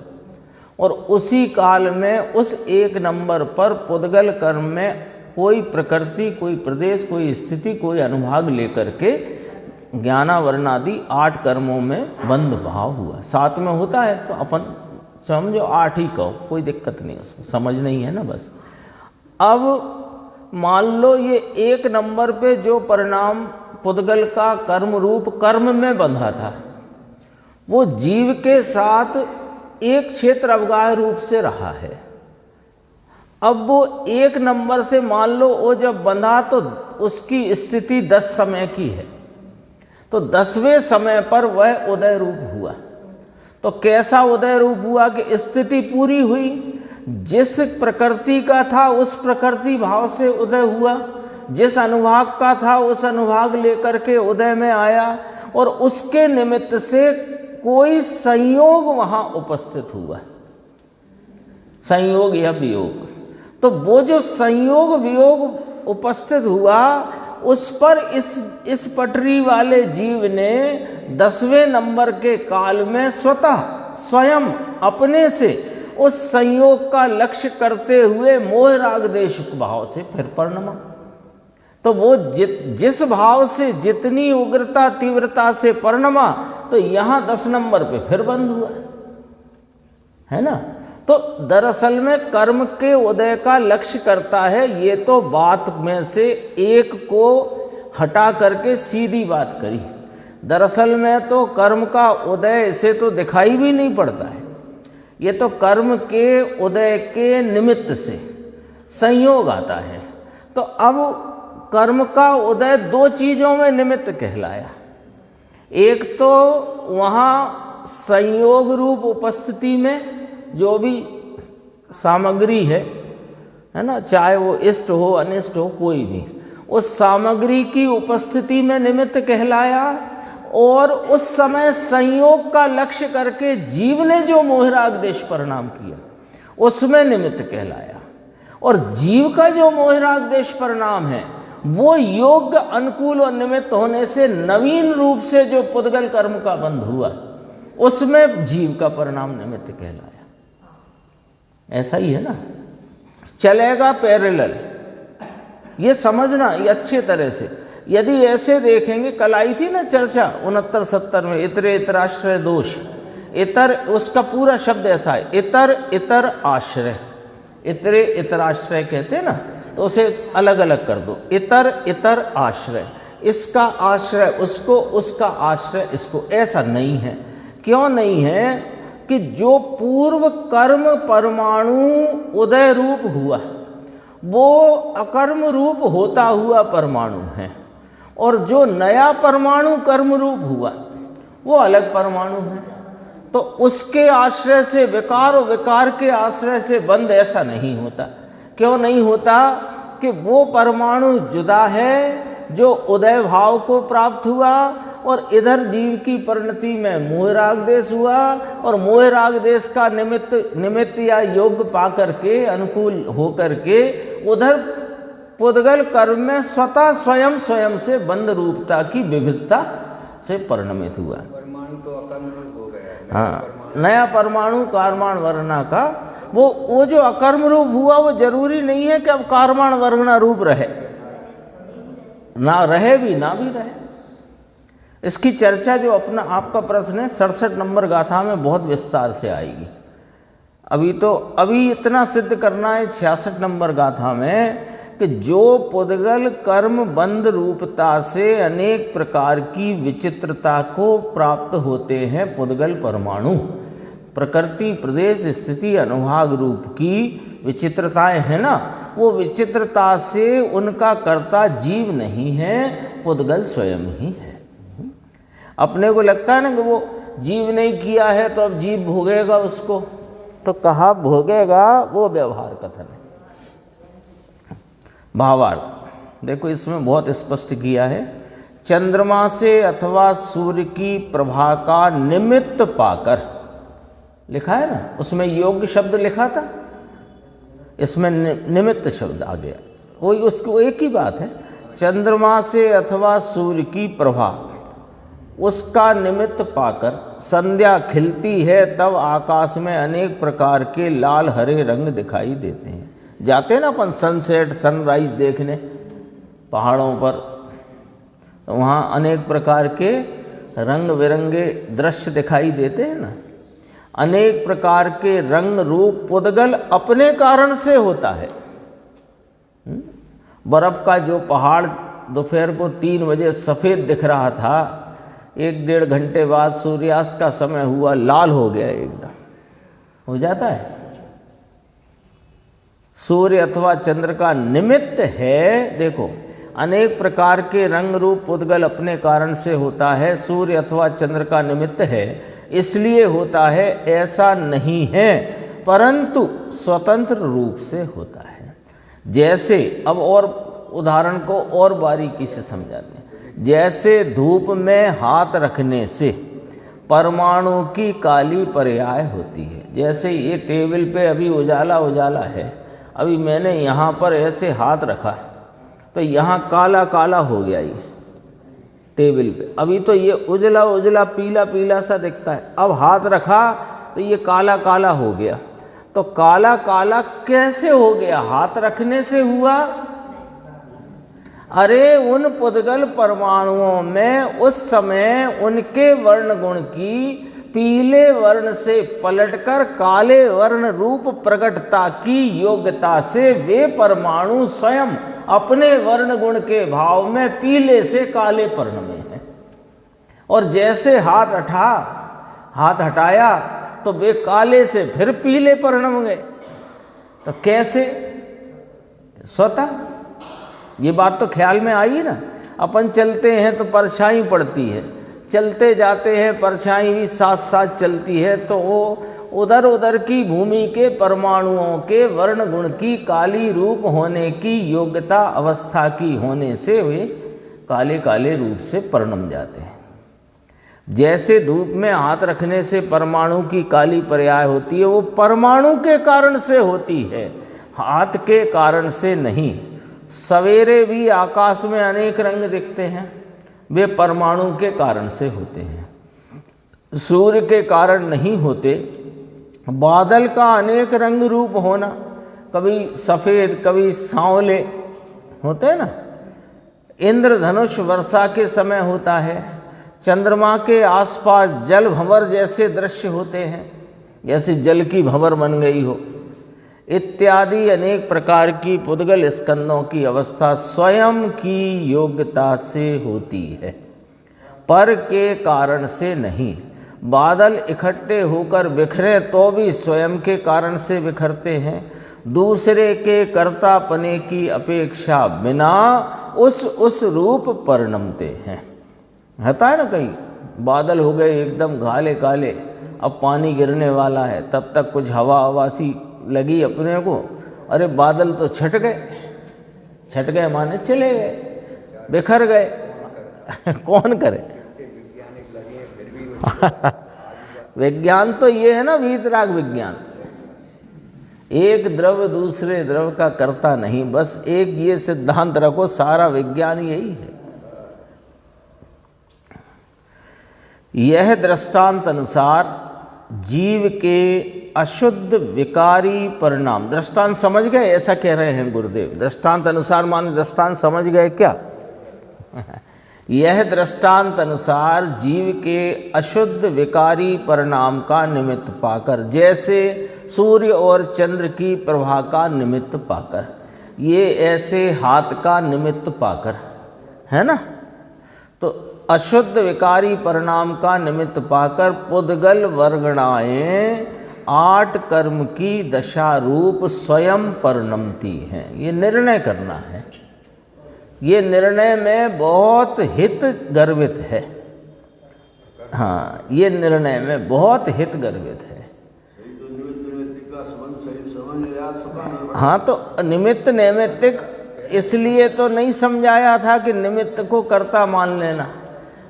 और उसी काल में उस 1 नंबर पर पुद्गल कर्म में कोई प्रकृति, कोई प्रदेश, कोई स्थिति, कोई अनुभाग लेकर के ज्ञानावरणादि 8 कर्मों में बंध भाव हुआ। 7 में होता है तो अपन समझो 8 ही कहो, कोई दिक्कत नहीं, उसमें समझ नहीं है ना बस। अब मान लो ये 1 नंबर पे जो परिणाम पुद्गल का कर्म रूप कर्म में बंधा था वो जीव के साथ एक क्षेत्र अवगाह रूप से रहा है। अब वो 1 नंबर से मान लो वो जब बंधा तो उसकी स्थिति 10 समय की है, तो 10वें समय पर वह उदय रूप हुआ। तो कैसा उदय रूप हुआ कि स्थिति पूरी हुई, जिस प्रकृति का था उस प्रकृति भाव से उदय हुआ, जिस अनुभाग का था उस अनुभाग लेकर के उदय में आया, और उसके निमित्त से कोई संयोग वहां उपस्थित हुआ, संयोग या वियोग। तो वो जो संयोग वियोग उपस्थित हुआ उस पर इस पटरी वाले जीव ने 10वें नंबर के काल में स्वतः स्वयं अपने से उस संयोग का लक्ष्य करते हुए मोह राग देश भाव से फिर परिणमा। तो वो जिस भाव से जितनी उग्रता तीव्रता से परिणमा, तो यहां 10 नंबर पे फिर बंद हुआ, है ना। तो दरअसल में कर्म के उदय का लक्ष्य करता है, ये तो बात में से एक को हटा करके सीधी बात करी। दरअसल में तो कर्म का उदय इसे तो दिखाई भी नहीं पड़ता है, ये तो कर्म के उदय के निमित्त से संयोग आता है। तो अब कर्म का उदय 2 चीजों में निमित्त कहलाया। एक तो वहाँ संयोग रूप उपस्थिति में जो भी सामग्री है ना, चाहे वो इष्ट हो अनिष्ट हो कोई भी, उस सामग्री की उपस्थिति में निमित्त कहलाया। और उस समय संयोग का लक्ष्य करके जीव ने जो मोहराग देश परिणाम किया उसमें निमित्त कहलाया। और जीव का जो मोहराग देश परिणाम है वो योग्य अनुकूल और निमित्त होने से नवीन रूप से जो पुद्गल कर्म का बंध हुआ उसमें जीव का परिणाम निमित्त कहलाया। ऐसा ही है ना, चलेगा पैरेलल, ये समझना ये अच्छे तरह से। यदि ऐसे देखेंगे, कल आई थी ना चर्चा 69-70 में, इतरे इतराश्रय दोष, इतर, उसका पूरा शब्द ऐसा है, इतर इतर आश्रय, इतरे इतराश्रय कहते हैं ना, तो उसे अलग अलग कर दो, इतर इतर आश्रय, इसका आश्रय उसको, उसका आश्रय इसको, ऐसा नहीं है। क्यों नहीं है? कि जो पूर्व कर्म परमाणु उदय रूप हुआ वो अकर्म रूप होता हुआ परमाणु है, और जो नया परमाणु कर्म रूप हुआ वो अलग परमाणु है। तो उसके आश्रय से विकार और विकार के आश्रय से बंध ऐसा नहीं होता। क्यों नहीं होता? कि वो परमाणु जुदा है जो उदय भाव को प्राप्त हुआ, और इधर जीव की परिणति में मोह राग देश हुआ, और मोह राग देश का निमित्त या योग पा करके, अनुकूल हो करके उधर पुद्गल कर्म में स्वतः स्वयं से बंध रूपता की विविधता से परिणमित हुआ। परमाणु तो अकर्म रूप हो गया है। हाँ, नया परमाणु कारमाण वर्णा का वो जो अकर्म रूप हुआ वो जरूरी नहीं है कि अब कारमाण वर्णा रूप रहे, ना रहे भी ना भी रहे। इसकी चर्चा जो अपना आपका प्रश्न है 67 नंबर गाथा में बहुत विस्तार से आएगी। अभी इतना सिद्ध करना है 66 नंबर गाथा में कि जो पुद्गल कर्म बंध रूपता से अनेक प्रकार की विचित्रता को प्राप्त होते हैं पुद्गल परमाणु, प्रकृति प्रदेश स्थिति अनुभाग रूप की विचित्रताएं हैं ना, वो विचित्रता से उनका कर्ता जीव नहीं है, पुद्गल स्वयं ही है। अपने को लगता है ना कि वो जीव नहीं किया है तो अब जीव भोगेगा उसको, तो कहा भोगेगा, वो व्यवहार कथन है। भावार्थ देखो इसमें बहुत स्पष्ट किया है, चंद्रमा से अथवा सूर्य की प्रभा का निमित्त पाकर, लिखा है ना, उसमें योग्य शब्द लिखा था, इसमें निमित्त शब्द आ गया, वही उसको एक ही बात है। चंद्रमा से अथवा सूर्य की प्रभा, उसका निमित्त पाकर संध्या खिलती है, तब आकाश में अनेक प्रकार के लाल हरे रंग दिखाई देते हैं। जाते हैं ना अपन सनसेट सनराइज देखने पहाड़ों पर, तो वहाँ अनेक प्रकार के रंग बिरंगे दृश्य दिखाई देते हैं ना। अनेक प्रकार के रंग रूप पुद्गल अपने कारण से होता है। बर्फ का जो पहाड़ दोपहर को 3 बजे सफ़ेद दिख रहा था, 1-1.5 घंटे बाद सूर्यास्त का समय हुआ लाल हो गया, एकदम हो जाता है। सूर्य अथवा चंद्र का निमित्त है। देखो अनेक प्रकार के रंग रूप पुद्गल अपने कारण से होता है, सूर्य अथवा चंद्र का निमित्त है इसलिए होता है ऐसा नहीं है, परंतु स्वतंत्र रूप से होता है। जैसे अब और उदाहरण को और बारीकी से समझाते हैं, जैसे धूप में हाथ रखने से परमाणु की काली पर्याय होती है। जैसे ये टेबल पे अभी उजाला उजाला है, अभी मैंने यहाँ पर ऐसे हाथ रखा तो यहाँ काला काला हो गया ये टेबल पे, अभी तो ये उजला उजला पीला पीला सा दिखता है, अब हाथ रखा तो ये काला काला हो गया। तो काला काला कैसे हो गया? हाथ रखने से हुआ। अरे उन पुद्गल परमाणुओं में उस समय उनके वर्ण गुण की पीले वर्ण से पलटकर काले वर्ण रूप प्रकटता की योग्यता से वे परमाणु स्वयं अपने वर्ण गुण के भाव में पीले से काले वर्ण में है। और जैसे हाथ हटाया तो वे काले से फिर पीले परिणम गए। तो कैसे? स्वतः ये बात तो ख्याल में आई ना। अपन चलते हैं तो परछाई पड़ती है, चलते जाते हैं परछाई भी साथ साथ चलती है, तो वो उधर उधर की भूमि के परमाणुओं के वर्ण गुण की काली रूप होने की योग्यता अवस्था की होने से वे काले काले रूप से परिणम जाते हैं। जैसे धूप में हाथ रखने से परमाणु की काली पर्याय होती है, वो परमाणु के कारण से होती है, हाथ के कारण से नहीं। सवेरे भी आकाश में अनेक रंग दिखते हैं, वे परमाणु के कारण से होते हैं, सूर्य के कारण नहीं होते। बादल का अनेक रंग रूप होना, कभी सफ़ेद कभी सांवले होते हैं ना। इंद्रधनुष वर्षा के समय होता है, चंद्रमा के आसपास जल भंवर जैसे दृश्य होते हैं, जैसे जल की भंवर बन गई हो, इत्यादि अनेक प्रकार की पुद्गल स्कंदों की अवस्था स्वयं की योग्यता से होती है, पर के कारण से नहीं। बादल इकट्ठे होकर बिखरे तो भी स्वयं के कारण से बिखरते हैं, दूसरे के कर्तापने की अपेक्षा बिना उस रूप परिणमते हैं। होता है ना, कहीं बादल हो गए एकदम काले काले, अब पानी गिरने वाला है, तब तक कुछ हवा सी लगी अपने को, अरे बादल तो छट गए माने चले गए, बिखर गए। कौन करे? विज्ञान तो ये है ना, वीतराग विज्ञान। एक द्रव्य दूसरे द्रव्य का कर्ता नहीं, बस एक ये सिद्धांत रखो, सारा विज्ञान यही है। यह दृष्टांत अनुसार जीव के अशुद्ध विकारी परिणाम, दृष्टांत समझ गए? ऐसा कह रहे हैं गुरुदेव। दृष्टांत अनुसार माने दृष्टांत समझ गए क्या? यह दृष्टांत अनुसार जीव के अशुद्ध विकारी परिणाम का निमित्त पाकर, जैसे सूर्य और चंद्र की प्रभा का निमित्त पाकर, ये ऐसे हाथ का निमित्त पाकर, है ना, तो अशुद्ध विकारी परिणाम का निमित्त पाकर पुद्गल वर्गणाएं 8 कर्म की दशा रूप स्वयं परिणमती हैं। ये निर्णय करना है, ये निर्णय में बहुत हित गर्वित है। हाँ, ये निर्णय में बहुत हित गर्वित है। हाँ, तो निमित्त नैमित्तिक इसलिए तो नहीं समझाया था कि निमित्त को कर्ता मान लेना।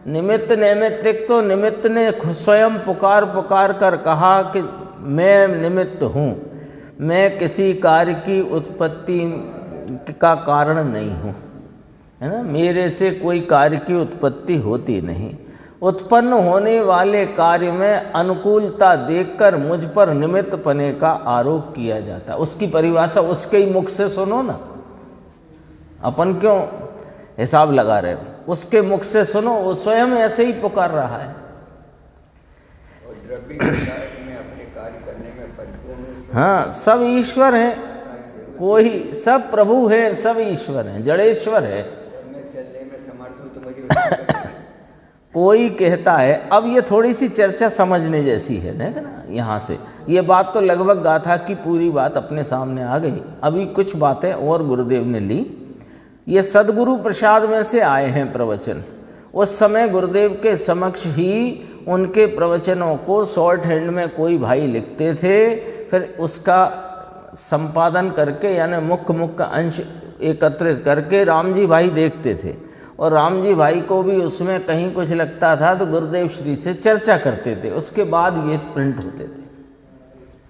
निमित्त नैमित्तिक तो निमित्त ने स्वयं पुकार कर कहा कि मैं निमित्त हूँ, मैं किसी कार्य की उत्पत्ति का कारण नहीं हूँ, है ना, मेरे से कोई कार्य की उत्पत्ति होती नहीं। उत्पन्न होने वाले कार्य में अनुकूलता देखकर मुझ पर निमित्त पने का आरोप किया जाता। उसकी परिभाषा उसके ही मुख से सुनो ना, अपन क्यों हिसाब लगा रहे हो? उसके मुख से सुनो, वो स्वयं ऐसे ही पुकार रहा है। और द्रव्य में अपने कार्य करने में परिपूर्ण, हाँ, सब ईश्वर हैं, कोई सब प्रभु है, सब ईश्वर हैं, जड़ेश्वर है। चलने में समर्थ हूँ तो मुझे कोई कहता है, अब ये थोड़ी सी चर्चा समझने जैसी है ना, यहाँ से ये बात तो लगभग गाथा की पूरी बात अपने सामने आ गई। अभी कुछ बातें और गुरुदेव ने ली, ये सदगुरु प्रसाद में से आए हैं प्रवचन। उस समय गुरुदेव के समक्ष ही उनके प्रवचनों को शॉर्ट हैंड में कोई भाई लिखते थे, फिर उसका संपादन करके यानी मुख्य अंश एकत्रित करके राम जी भाई देखते थे, और राम जी भाई को भी उसमें कहीं कुछ लगता था तो गुरुदेव श्री से चर्चा करते थे, उसके बाद ये प्रिंट होते थे।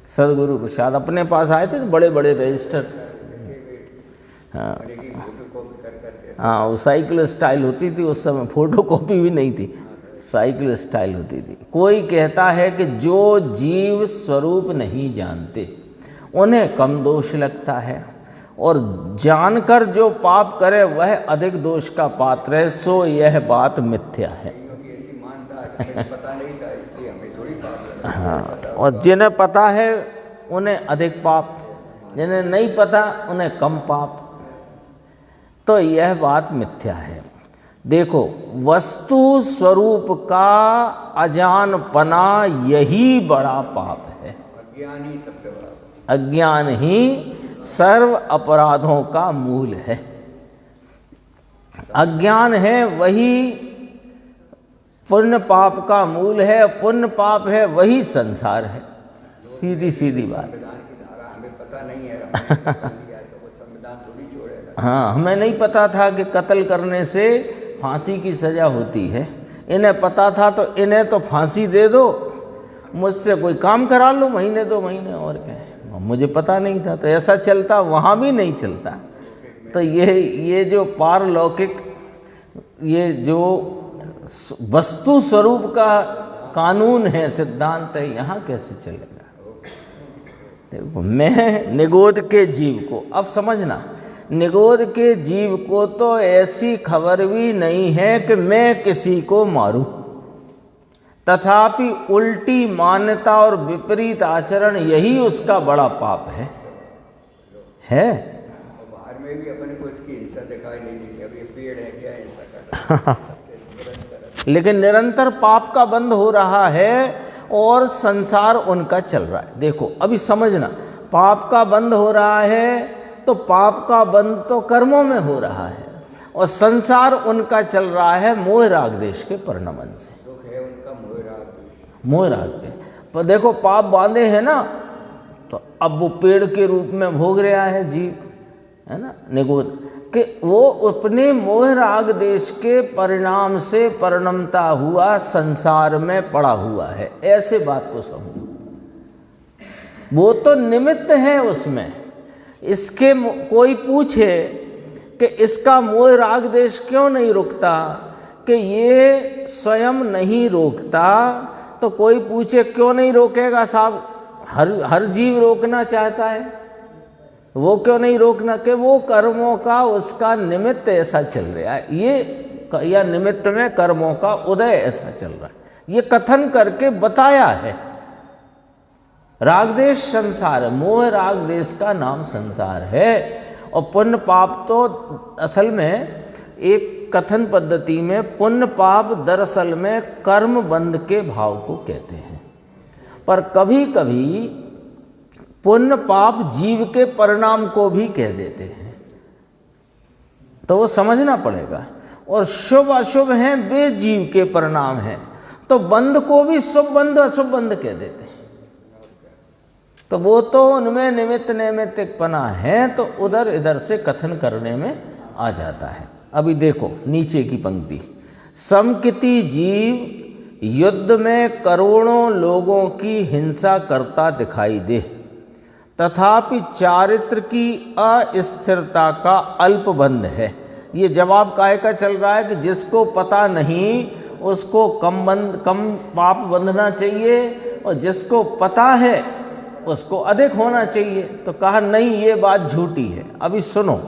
सदगुरु प्रसाद अपने पास आए थे, बड़े बड़े रजिस्टर, हाँ, वो साइकिल स्टाइल होती थी उस समय, फोटो कॉपी भी नहीं थी, साइकिल स्टाइल होती थी। कोई कहता है कि जो जीव स्वरूप नहीं जानते उन्हें कम दोष लगता है, और जानकर जो पाप करे वह अधिक दोष का पात्र है, सो यह बात मिथ्या है। हाँ, और जिन्हें पता है उन्हें अधिक पाप, जिन्हें नहीं पता उन्हें कम पाप, तो यह बात मिथ्या है। देखो, वस्तु स्वरूप का अजानपना यही बड़ा पाप है। अज्ञान ही सर्व अपराधों का मूल है। अज्ञान है वही पुण्य पाप का मूल है, पुण्य पाप है वही संसार है। सीधी सीधी बात। हाँ, हमें नहीं पता था कि कत्ल करने से फांसी की सजा होती है, इन्हें पता था तो इन्हें तो फांसी दे दो, मुझसे कोई काम करा लो महीने 2 महीने, और क्या है, मुझे पता नहीं था। तो ऐसा चलता वहाँ भी नहीं चलता। तो ये जो पारलौकिक, ये जो वस्तु स्वरूप का कानून है, सिद्धांत है, यहाँ कैसे चलेगा? देखो, मैं निगोद के जीव को, अब समझना, निगोद के जीव को तो ऐसी खबर भी नहीं है कि मैं किसी को मारूं। तथापि उल्टी मान्यता और विपरीत आचरण यही उसका बड़ा पाप है। और बाहर में भी अपन को इसकी हिंसा दिखाई नहीं देती। अब ये पेड़ है, क्या हिंसा कर रहा है? लेकिन निरंतर पाप का बंध हो रहा है और संसार उनका चल रहा है। देखो अभी समझना, पाप का बंध हो रहा है तो पाप का बंध तो कर्मों में हो रहा है और संसार उनका चल रहा है मोह राग देश के परिणमन से। दुख है उनका मोह राग। मोह राग पे पर देखो पाप बांधे हैं ना, तो अब वो पेड़ के रूप में भोग रहा है जीव, है ना, निगोद कि वो अपने मोह राग देश के परिणाम से परिणमता हुआ संसार में पड़ा हुआ है। ऐसे बात को समझो, वो तो निमित्त है उसमें। इसके कोई पूछे कि इसका मोह राग देश क्यों नहीं रुकता, कि ये स्वयं नहीं रोकता, तो कोई पूछे क्यों नहीं रोकेगा साहब, हर जीव रोकना चाहता है, वो क्यों नहीं रोकना, कि वो कर्मों का उसका निमित्त ऐसा चल रहा है, ये या निमित्त में कर्मों का उदय ऐसा चल रहा है, ये कथन करके बताया है। राग देश संसार, मोह राग देश का नाम संसार है। और पुण्य पाप तो असल में एक कथन पद्धति में पुण्य पाप दरअसल में कर्म बंध के भाव को कहते हैं, पर कभी कभी पुण्य पाप जीव के परिणाम को भी कह देते हैं, तो वो समझना पड़ेगा। और शुभ अशुभ हैं वे जीव के परिणाम हैं, तो बंध को भी शुभ बंध अशुभ बंध कह देते हैं। तो वो तो उनमें निमित्त नैमित्तिकपना है, तो उधर इधर से कथन करने में आ जाता है। अभी देखो नीचे की पंक्ति, समकिति जीव युद्ध में करोड़ों लोगों की हिंसा करता दिखाई दे, तथापि चारित्र की अस्थिरता का अल्प बंध है। ये जवाब काहे का चल रहा है कि जिसको पता नहीं उसको कम पाप बंधना चाहिए, और जिसको पता है उसको अधिक होना चाहिए। तो कहा नहीं, ये बात झूठी है। अभी सुनो,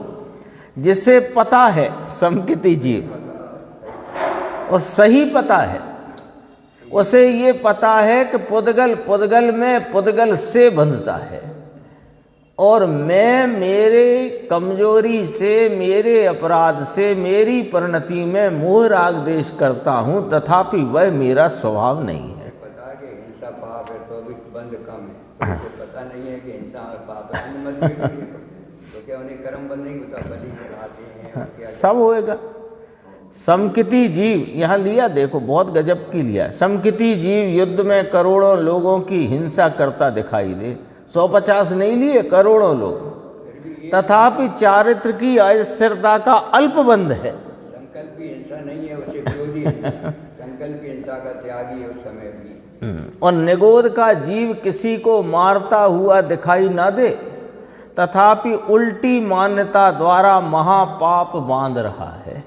जिसे पता है समकिति जीव और सही पता है, उसे ये पता है कि पुद्गल में पुद्गल से बंधता है, और मैं मेरे कमजोरी से, मेरे अपराध से, मेरी परिणति में मोह राग देश करता हूँ, तथापि वह मेरा स्वभाव नहीं है। पता है कि हिंसा पाप है तो भी बंध कम है, तो पता नहीं है कि हिंसा पाप है, अनुमत भी नहीं है, तो क्या उन्हें कर्म बंध नहीं होता, बलि चढ़ाते हैं, सब होएगा। समकिति जीव यहाँ लिया, देखो बहुत गजब की लिया। समकिति जीव युद्ध में करोड़ों लोगों की हिंसा करता दिखाई दे, 150 नहीं लिए, करोड़ों लोग, तथापि चारित्र की अस्थिरता का अल्प बंध है। संकल्प की हिंसा नहीं है, उसे विरोधी संकल्प की हिंसा का त्यागी है उस समय भी। और निगोद का जीव किसी को मारता हुआ दिखाई ना दे, तथापि उल्टी मान्यता द्वारा महापाप बांध रहा है।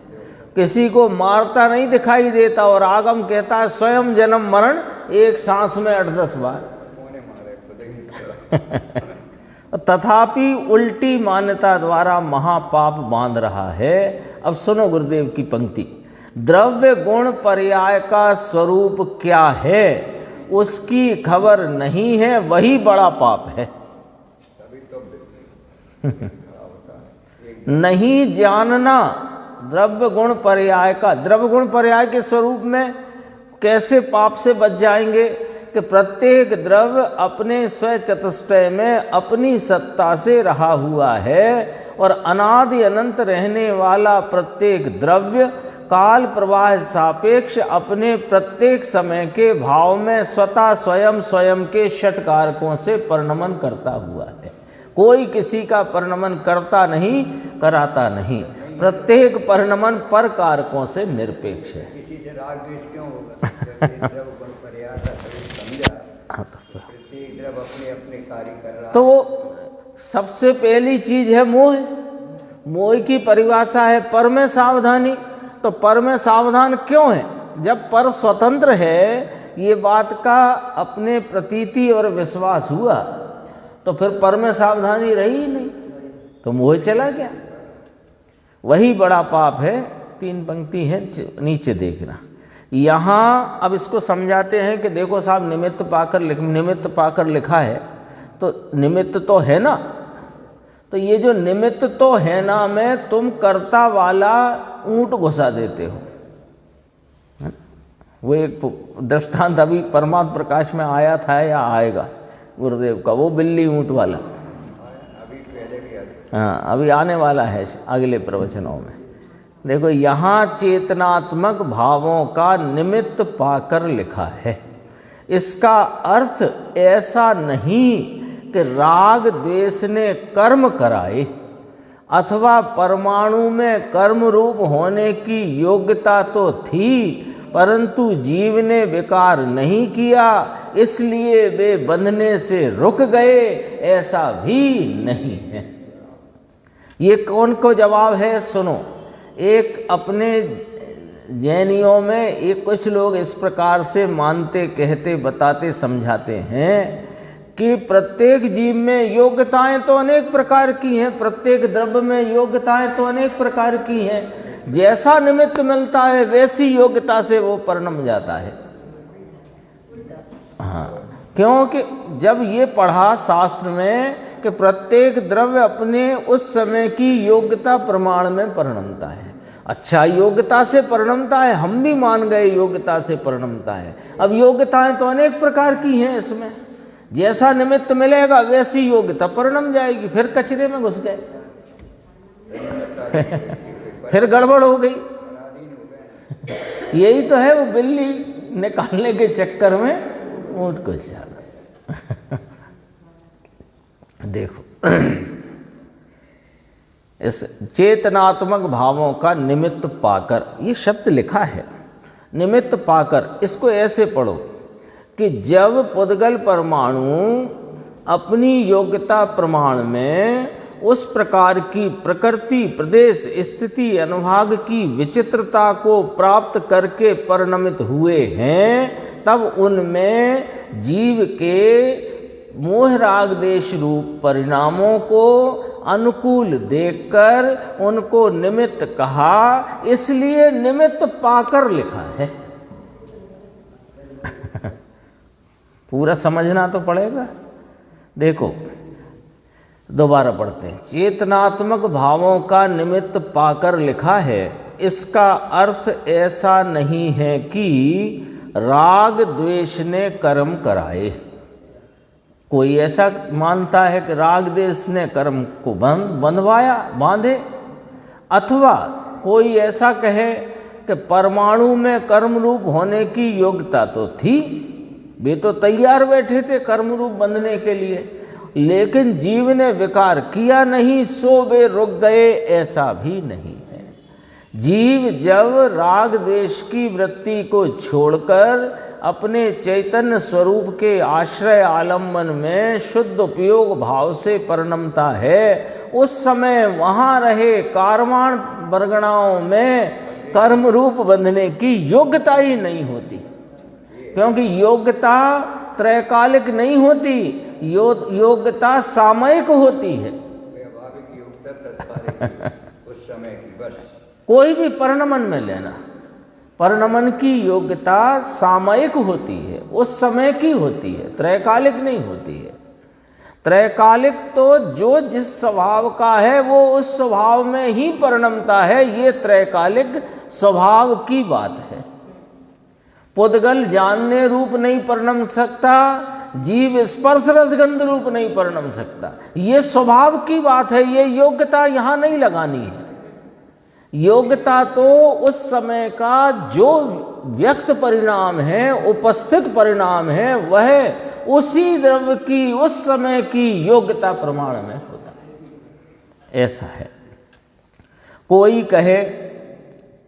किसी को मारता नहीं दिखाई देता, और आगम कहता है स्वयं जन्म मरण एक सांस में 8-10 बार। तथापि उल्टी मान्यता द्वारा महापाप बांध रहा है। अब सुनो गुरुदेव की पंक्ति, द्रव्य गुण पर्याय का स्वरूप क्या है उसकी खबर नहीं है, वही बड़ा पाप है। नहीं जानना द्रव्य गुण पर्याय का, द्रव्य गुण पर्याय के स्वरूप में कैसे पाप से बच जाएंगे कि प्रत्येक द्रव्य अपने स्व चतुष्टय में अपनी सत्ता से रहा हुआ है, और अनादि अनंत रहने वाला प्रत्येक द्रव्य काल प्रवाह सापेक्ष अपने प्रत्येक समय के भाव में स्वतः स्वयं के षट कारकों से परिणमन करता हुआ है। कोई किसी का परिणमन करता नहीं, कराता नहीं, प्रत्येक परिणमन पर कारकों से निरपेक्ष है। किसी से राग द्वेष क्यों होगा? जब गुण पर्याय का स्वरूप समझा, प्रत्येक द्रव्य अपने अपने कार्य कर रहा है, तो वो सबसे पहली चीज है मोह। मोह की परिभाषा है पर में सावधानी। तो पर में सावधान क्यों है? जब पर स्वतंत्र है, ये बात का अपने प्रतीति और विश्वास हुआ, तो फिर पर में सावधानी रही ही नहीं, तो मोह चला गया। वही बड़ा पाप है। 3 पंक्ति है नीचे देखना, यहाँ अब इसको समझाते हैं कि देखो साहब, निमित्त पाकर लिखा है, तो निमित्त तो है ना, तो ये जो निमित्त तो है ना में तुम कर्ता वाला ऊंट घुसा देते हो। वो एक दृष्टांत अभी परमात्म प्रकाश में आया था या आएगा गुरुदेव का, वो बिल्ली ऊंट वाला, हाँ अभी आने वाला है अगले प्रवचनों में। देखो यहाँ चेतनात्मक भावों का निमित्त पाकर लिखा है। इसका अर्थ ऐसा नहीं कि राग द्वेष ने कर्म कराए अथवा परमाणु में कर्म रूप होने की योग्यता तो थी परंतु जीव ने विकार नहीं किया इसलिए वे बंधने से रुक गए, ऐसा भी नहीं है। ये कौन को जवाब है? सुनो, एक अपने जैनियों में एक कुछ लोग इस प्रकार से मानते, कहते, बताते, समझाते हैं कि प्रत्येक जीव में योग्यताएं तो अनेक प्रकार की हैं, प्रत्येक द्रव्य में योग्यताएं तो अनेक प्रकार की हैं, जैसा निमित्त मिलता है वैसी योग्यता से वो परिणम जाता है। हाँ, क्योंकि जब ये पढ़ा शास्त्र में कि प्रत्येक द्रव्य अपने उस समय की योग्यता प्रमाण में परिणमता है, अच्छा योग्यता से परिणमता है, हम भी मान गए योग्यता से परिणमता है। अब योग्यताएं तो अनेक प्रकार की हैं, इसमें जैसा निमित्त मिलेगा वैसी योग्यता परिणम जाएगी। फिर कचरे में घुस गए फिर गड़बड़ हो गई। यही तो है, वो बिल्ली निकालने के चक्कर में ऊंट को चला। देखो इस चेतनात्मक भावों का निमित्त पाकर, ये शब्द लिखा है निमित्त पाकर, इसको ऐसे पढ़ो कि जब पुद्गल परमाणु अपनी योग्यता प्रमाण में उस प्रकार की प्रकृति, प्रदेश, स्थिति, अनुभाग की विचित्रता को प्राप्त करके परिणमित हुए हैं, तब उनमें जीव के मोह राग देश रूप परिणामों को अनुकूल देखकर उनको निमित्त कहा, इसलिए निमित्त पाकर लिखा है। पूरा समझना तो पड़ेगा। देखो दोबारा पढ़ते हैं, चेतनात्मक भावों का निमित्त पाकर लिखा है, इसका अर्थ ऐसा नहीं है कि राग द्वेष ने कर्म कराए। कोई ऐसा मानता है कि राग द्वेष ने कर्म को बंधवाया, बांधे, अथवा कोई ऐसा कहे कि परमाणु में कर्म रूप होने की योग्यता तो थी, वे तो तैयार बैठे थे कर्म रूप बंधने के लिए, लेकिन जीव ने विकार किया नहीं सो वे रुक गए, ऐसा भी नहीं है। जीव जब राग द्वेष की वृत्ति को छोड़कर अपने चैतन्य स्वरूप के आश्रय आलम्बन में शुद्ध उपयोग भाव से परिणमता है, उस समय वहाँ रहे कारवाण बरगणाओं में कर्म रूप बंधने की योग्यता ही नहीं होती, क्योंकि योग्यता त्रैकालिक नहीं होती, योग्यता सामयिक होती है। उस समय की बस कोई भी परिणमन में लेना, परिणमन की योग्यता सामयिक होती है, उस समय की होती है, त्रैकालिक नहीं होती है। त्रैकालिक तो जो जिस स्वभाव का है वो उस स्वभाव में ही परिणमता है, ये त्रैकालिक स्वभाव की बात है। पुद्गल जानने रूप नहीं परिणम सकता, जीव स्पर्श रसगंध रूप नहीं परिणम सकता, ये स्वभाव की बात है, ये योग्यता यहाँ नहीं लगानी है। योग्यता तो उस समय का जो व्यक्त परिणाम है, उपस्थित परिणाम है, वह उसी द्रव्य की उस समय की योग्यता प्रमाण में होता है, ऐसा है। कोई कहे,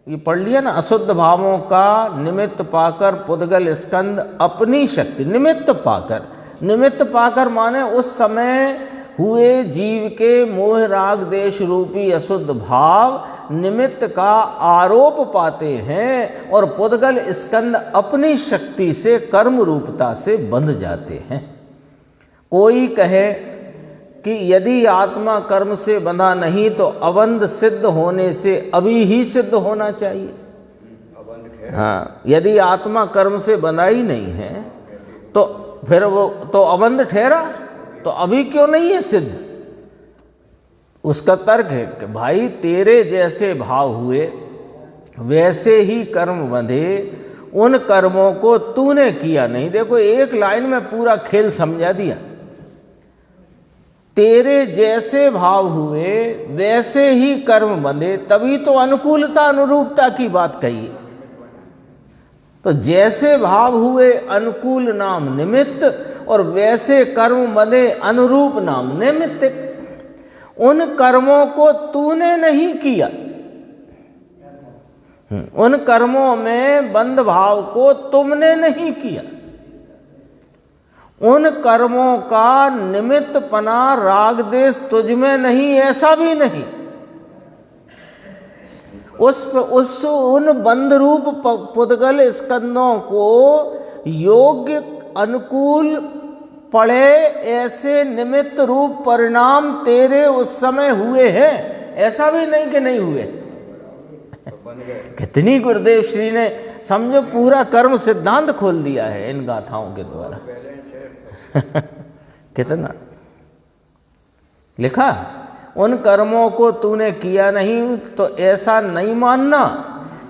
ये पढ़ लिया ना, अशुद्ध भावों का निमित्त पाकर पुद्गल स्कंद अपनी शक्ति, निमित्त पाकर माने उस समय हुए जीव के मोह राग देश रूपी अशुद्ध भाव निमित्त का आरोप पाते हैं और पुद्गल स्कंद अपनी शक्ति से कर्म रूपता से बंध जाते हैं। कोई कहे कि यदि आत्मा कर्म से बंधा नहीं तो अबंध सिद्ध होने से अभी ही सिद्ध होना चाहिए। बंद ठहरा। हाँ, यदि आत्मा कर्म से बंधा ही नहीं है तो फिर वो तो अबंध ठहरा, तो अभी क्यों नहीं है सिद्ध? उसका तर्क है कि भाई तेरे जैसे भाव हुए वैसे ही कर्म बंधे, उन कर्मों को तूने किया नहीं। देखो एक लाइन में पूरा खेल समझा दिया। तेरे जैसे भाव हुए वैसे ही कर्म बंधे, तभी तो अनुकूलता अनुरूपता की बात कही। तो जैसे भाव हुए अनुकूल नाम निमित्त, और वैसे कर्म बंधे अनुरूप नाम निमित्त। उन कर्मों को तूने नहीं किया, उन कर्मों में बंध भाव को तुमने नहीं किया। उन कर्मों का निमित्त पना राग देश तुझ में नहीं, ऐसा भी नहीं। उन बंध रूप पुद्गल स्कंदों को योग्य अनुकूल पड़े ऐसे निमित्त रूप परिणाम तेरे उस समय हुए हैं, ऐसा भी नहीं कि नहीं हुए। कितनी गुरुदेव श्री ने समझो पूरा कर्म सिद्धांत खोल दिया है इन गाथाओं के द्वारा। कितना लिखा, उन कर्मों को तूने किया नहीं, तो ऐसा नहीं मानना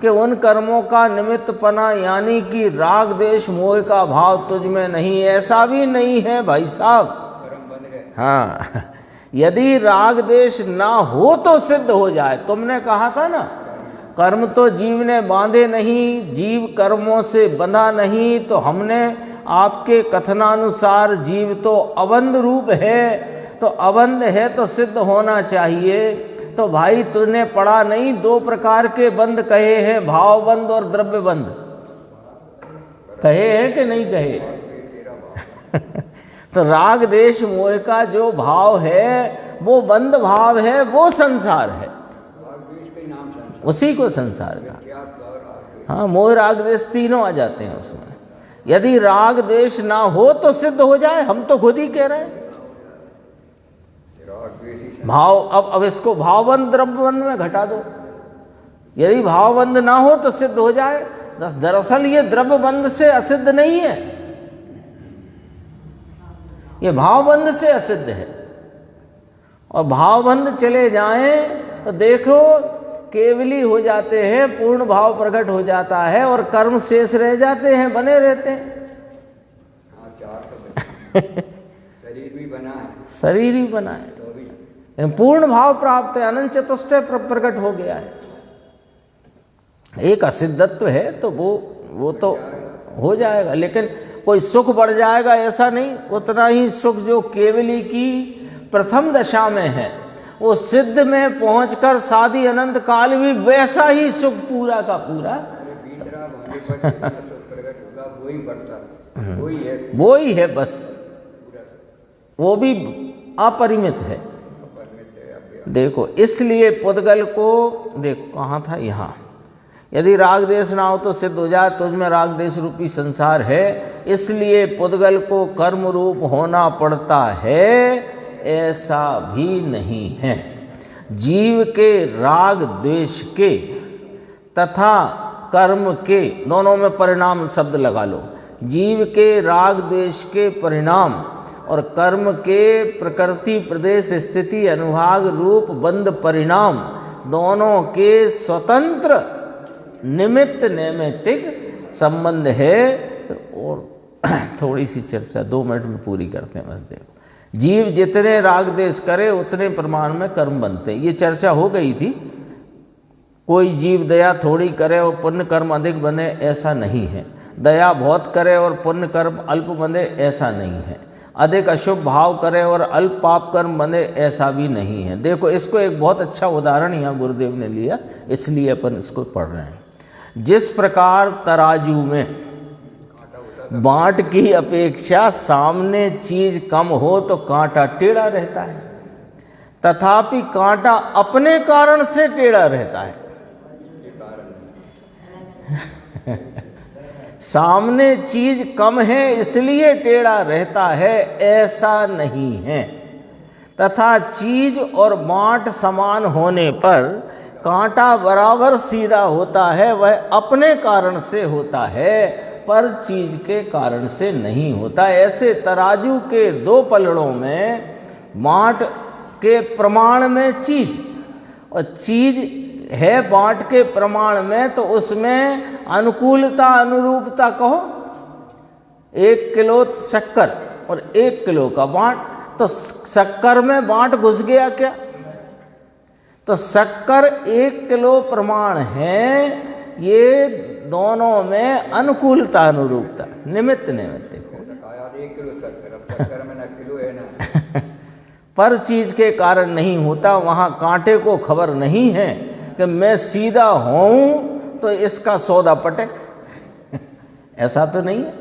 कि उन कर्मों का निमित्त पना यानी कि राग देश मोह का भाव तुझ में नहीं, ऐसा भी नहीं है भाई साहब। हाँ, यदि राग देश ना हो तो सिद्ध हो जाए। तुमने कहा था ना, कर्म तो जीव ने बांधे नहीं, जीव कर्मों से बंधा नहीं, तो हमने आपके कथनानुसार जीव तो अबंध रूप है, तो अबंध है तो सिद्ध होना चाहिए। तो भाई तूने पढ़ा नहीं, दो प्रकार के बंध कहे हैं, भाव बंध और द्रव्य बंध कहे हैं कि नहीं कहे? तो राग देश मोह का जो भाव है वो बंध भाव है, वो संसार है, उसी को संसार का। हाँ, मोह राग देश तीनों आ जाते हैं उसमें। यदि राग देश ना हो तो सिद्ध हो जाए, हम तो खुद ही कह रहे हैं। भाव अब इसको भावबंध द्रव्यबंध में घटा दो। यदि भावबंध ना हो तो सिद्ध हो जाए। दरअसल ये द्रव्यबंध से असिद्ध नहीं है, ये भावबंध से असिद्ध है। और भावबंध चले जाएं तो देखो केवली हो जाते हैं, पूर्ण भाव प्रकट हो जाता है और कर्म शेष रह जाते हैं, बने रहते हैं। शरीर भी बना है, शरीर ही बना है, पूर्ण भाव प्राप्त है, अनंत चतुष्टय प्रकट हो गया है। एक असिद्धत्व है तो वो तो हो जाएगा, लेकिन कोई सुख बढ़ जाएगा ऐसा नहीं। उतना ही सुख जो केवली की प्रथम दशा में है, वो सिद्ध में पहुंचकर साधी अनंत काल भी वैसा ही सुख पूरा का पूरा वो ही है बस, वो भी अपरिमित है। देखो इसलिए पुद्गल को देखो कहाँ था, यहाँ। यदि राग देश ना हो तो सिद्ध हो जाए, तुझ में राग देश रूपी संसार है, इसलिए पुद्गल को कर्म रूप होना पड़ता है, ऐसा भी नहीं है। जीव के राग द्वेष के तथा कर्म के, दोनों में परिणाम शब्द लगा लो। जीव के राग द्वेष के परिणाम और कर्म के प्रकृति प्रदेश स्थिति अनुभाग रूप बंध परिणाम दोनों के स्वतंत्र निमित्त नैमित्तिक संबंध है। और थोड़ी सी चर्चा 2 मिनट में पूरी करते हैं बस। देखो, जीव जितने राग देश करे उतने प्रमाण में कर्म बनते हैं, ये चर्चा हो गई थी। कोई जीव दया थोड़ी करे और पुण्य कर्म अधिक बने, ऐसा नहीं है। दया बहुत करे और पुण्य कर्म अल्प बने, ऐसा नहीं है। अधिक अशुभ भाव करे और अल्प पाप कर्म बने, ऐसा भी नहीं है। देखो इसको एक बहुत अच्छा उदाहरण यहाँ गुरुदेव ने लिया, इसलिए अपन इसको पढ़ रहे हैं। जिस प्रकार तराजू में बांट की अपेक्षा सामने चीज कम हो तो कांटा टेढ़ा रहता है, तथापि कांटा अपने कारण से टेढ़ा रहता है। सामने चीज कम है इसलिए टेढ़ा रहता है, ऐसा नहीं है। तथा चीज और बांट समान होने पर कांटा बराबर सीधा होता है वह अपने कारण से होता है, पर चीज के कारण से नहीं होता। ऐसे तराजू के दो पलड़ों में बाँट के प्रमाण में चीज, और चीज है बाँट के प्रमाण में, तो उसमें अनुकूलता अनुरूपता कहो। 1 किलो शक्कर और 1 किलो का बाँट, तो शक्कर में बाँट घुस गया क्या? तो शक्कर 1 किलो प्रमाण है, ये दोनों में अनुकूलता अनुरूपता, निमित्त निमित्त देखो। 1 किलो शक्कर, अब शक्कर में ना किलो है ना पर चीज के कारण नहीं होता। वहां कांटे को खबर नहीं है कि मैं सीधा हूं तो इसका सौदा पटे ऐसा तो नहीं है।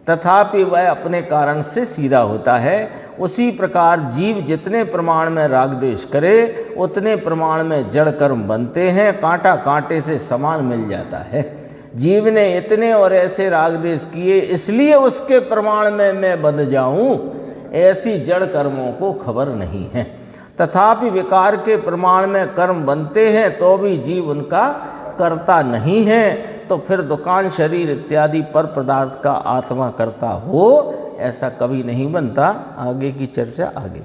तथापि वह अपने कारण से सीधा होता है। उसी प्रकार जीव जितने प्रमाण में राग द्वेष करे उतने प्रमाण में जड़ कर्म बनते हैं। कांटा कांटे से समान मिल जाता है। जीव ने इतने और ऐसे राग द्वेष किए इसलिए उसके प्रमाण में मैं बंध जाऊं, ऐसी जड़ कर्मों को खबर नहीं है। तथापि विकार के प्रमाण में कर्म बनते हैं तो भी जीव उनका करता नहीं है। तो फिर दुकान शरीर इत्यादि पर पदार्थ का आत्मा करता हो, ऐसा कभी नहीं बनता। आगे की चर्चा आगे।